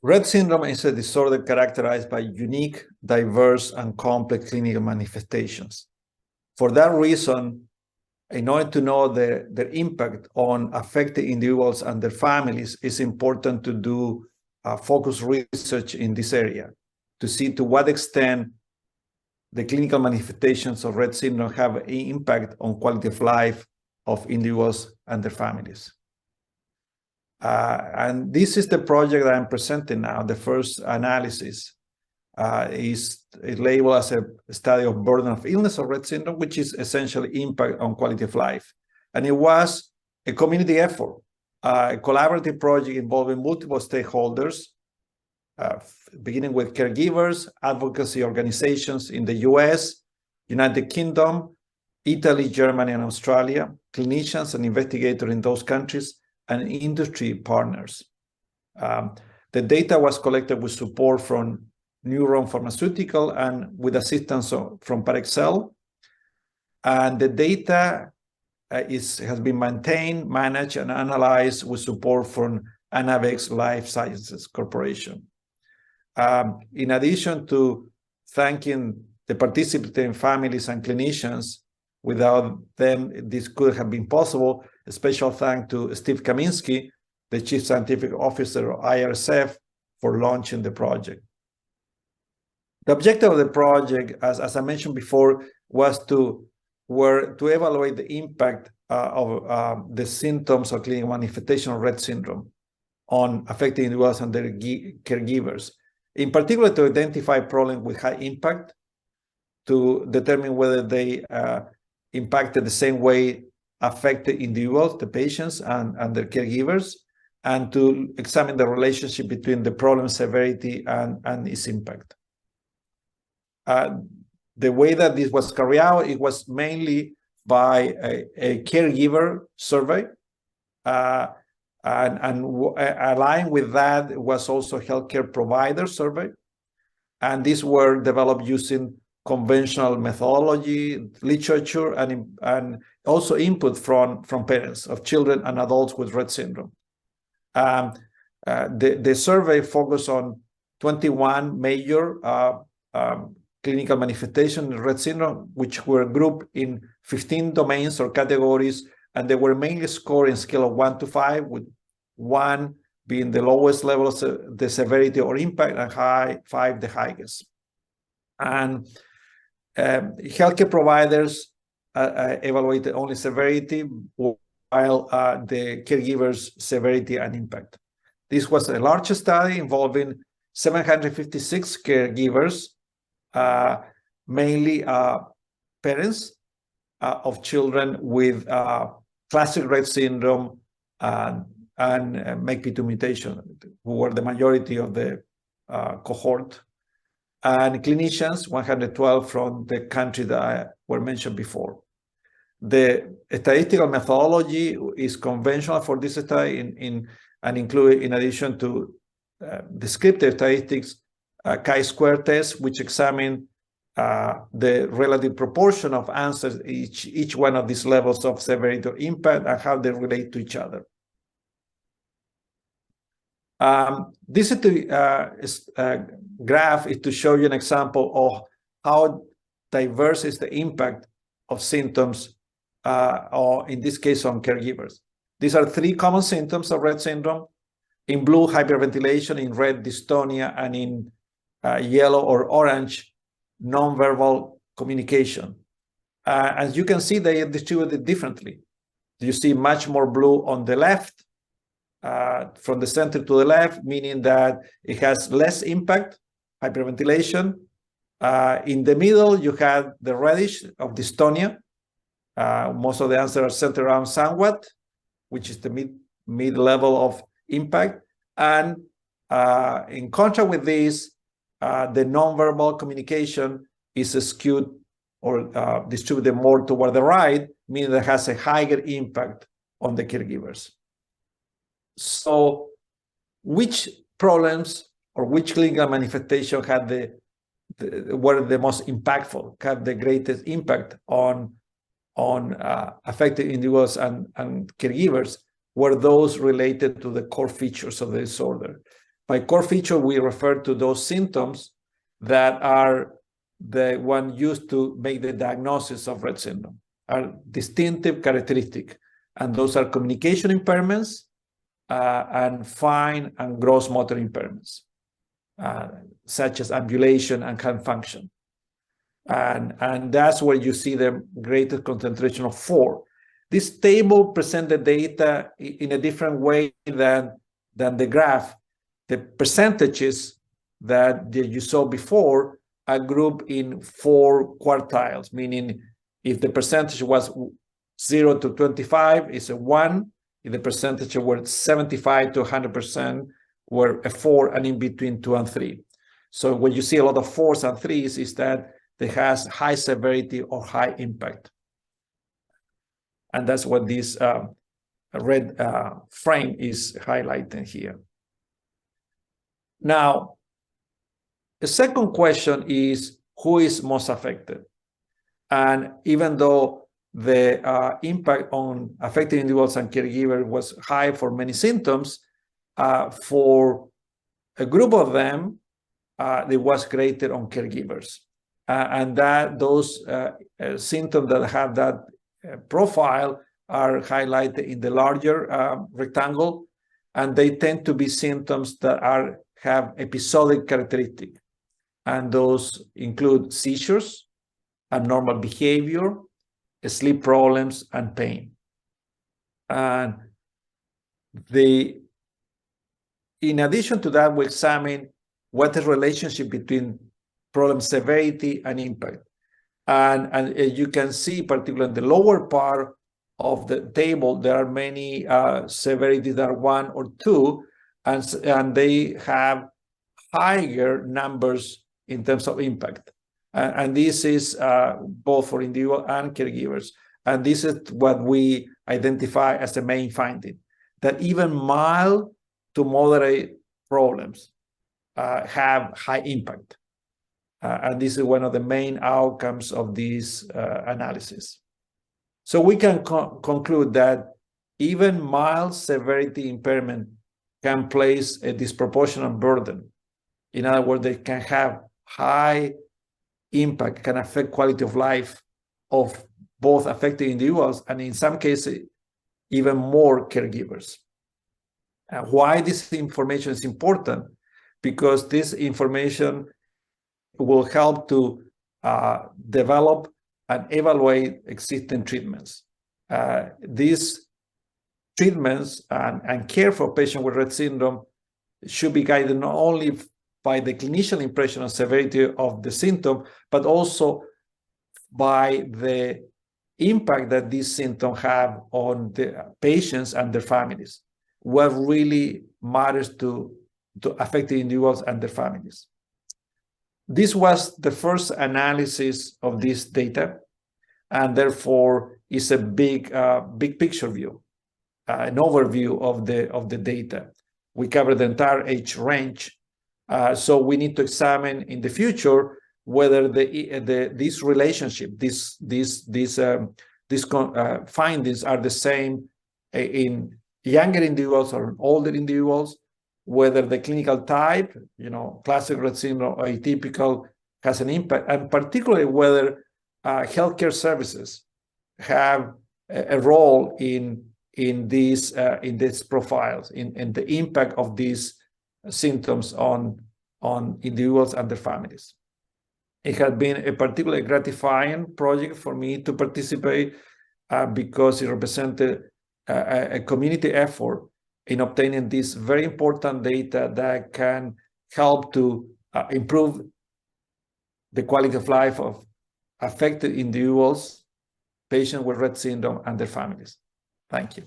Rett syndrome is a disorder characterized by unique, diverse, and complex clinical manifestations. For that reason, in order to know their impact on affected individuals and their families, it's important to do focused research in this area to see to what extent the clinical manifestations of Rett syndrome have an impact on quality of life of individuals and their families. And this is the project that I'm presenting now. The first analysis is labeled as a study of burden of illness of Rett syndrome, which is essentially impact on quality of life. And it was a community effort, a collaborative project involving multiple stakeholders, beginning with caregivers, advocacy organizations in the US, United Kingdom, Italy, Germany, and Australia, clinicians and investigators in those countries, and industry partners. The data was collected with support from Neuron Pharmaceutical and with assistance from Parexel. And the data has been maintained, managed, and analyzed with support from Anavex Life Sciences Corporation. In addition to thanking the participating families and clinicians, without them, this could have been possible. A special thanks to Steve Kaminsky, the Chief Scientific Officer of IRSF, for launching the project. The objective of the project, as I mentioned before, was to evaluate the impact of the symptoms or clinical manifestation of Rett syndrome on affected individuals and their caregivers. In particular, to identify problems with high impact, to determine whether they impacted the same way affected individuals, the patients, and their caregivers, and to examine the relationship between the problem severity and its impact. The way that this was carried out, it was mainly by a caregiver survey, and aligned with that was also healthcare provider survey, and these were developed using conventional methodology, literature, and also input from parents of children and adults with Rett syndrome. The survey focused on 21 major clinical manifestations of Rett syndrome, which were grouped in 15 domains or categories, and they were mainly scored in a scale of 1 to 5, with 1 being the lowest level of the severity or impact, and 5 the highest. And healthcare providers evaluated only severity, while the caregivers' severity and impact. This was a large study involving 756 caregivers, mainly parents of children with classic Rett syndrome and MECP2 mutation, who were the majority of the cohort, and clinicians, 112 from the country that were mentioned before. The statistical methodology is conventional for this study and include, in addition to descriptive statistics, chi-square test, which examine the relative proportion of answers each one of these levels of severity or impact and how they relate to each other. This is graph is to show you an example of how diverse is the impact of symptoms, or in this case, on caregivers. These are 3 common symptoms of Rett syndrome. In blue, hyperventilation; in red, dystonia; and in yellow or orange, nonverbal communication. As you can see, they are distributed differently. You see much more blue on the left, from the center to the left, meaning that it has less impact, hyperventilation. In the middle, you have the reddish of dystonia. Most of the answers are centered around somewhat, which is the mid level of impact. And in contrast with this, the nonverbal communication is skewed or distributed more toward the right, meaning that it has a higher impact on the caregivers. So which problems or which clinical manifestation had were the most impactful, had the greatest impact on affected individuals and caregivers, were those related to the core features of the disorder. By core feature, we refer to those symptoms that are the one used to make the diagnosis of Rett syndrome, are distinctive characteristic. And those are communication impairments and fine and gross motor impairments, such as ambulation and hand function. And that's where you see the greatest concentration of 4. This table presents the data in a different way than the graph. The percentages that you saw before are grouped in 4 quartiles, meaning if the percentage was 0 to 25, it's a 1. If the percentage were 75 to 100%, were a 4, and in between 2 and 3. So when you see a lot of 4s and 3s, is that it has high severity or high impact. And that's what this red frame is highlighting here. Now, the second question is, who is most affected? And even though the impact on affected individuals and caregivers was high for many symptoms, for a group of them, it was greater on caregivers. And that those symptoms that have that profile are highlighted in the larger rectangle, and they tend to be symptoms that have episodic characteristics. And those include seizures, abnormal behavior, sleep problems, and pain. And in addition to that, we examine what the relationship between problem severity and impact. And you can see, particularly in the lower part of the table, there are many severities that are 1 or 2, and they have higher numbers in terms of impact. And this is both for individual and caregivers. And this is what we identify as the main finding, that even mild to moderate problems have high impact. And this is one of the main outcomes of this analysis. So we can conclude that even mild severity impairment can place a disproportionate burden. In other words, they can have high impact, can affect quality of life of both affected individuals and in some cases, even more caregivers. Why this information is important? Because this information will help to develop and evaluate existing treatments. These treatments and care for patients with Rett syndrome should be guided not only by the clinician impression of severity of the symptom, but also by the impact that these symptoms have on the patients and their families, what really matters to affected individuals and their families. This was the first analysis of this data, and therefore is a big picture view, an overview of the data. We cover the entire age range, so we need to examine in the future whether this relationship, these findings are the same in younger individuals or older individuals, whether the clinical type, classic Rett syndrome or atypical, has an impact, and particularly whether healthcare services have a role in these profiles, in the impact of these symptoms on individuals and their families. It has been a particularly gratifying project for me to participate because it represented a community effort in obtaining this very important data that can help to improve the quality of life of affected individuals, patients with Rett syndrome, and their families. Thank you.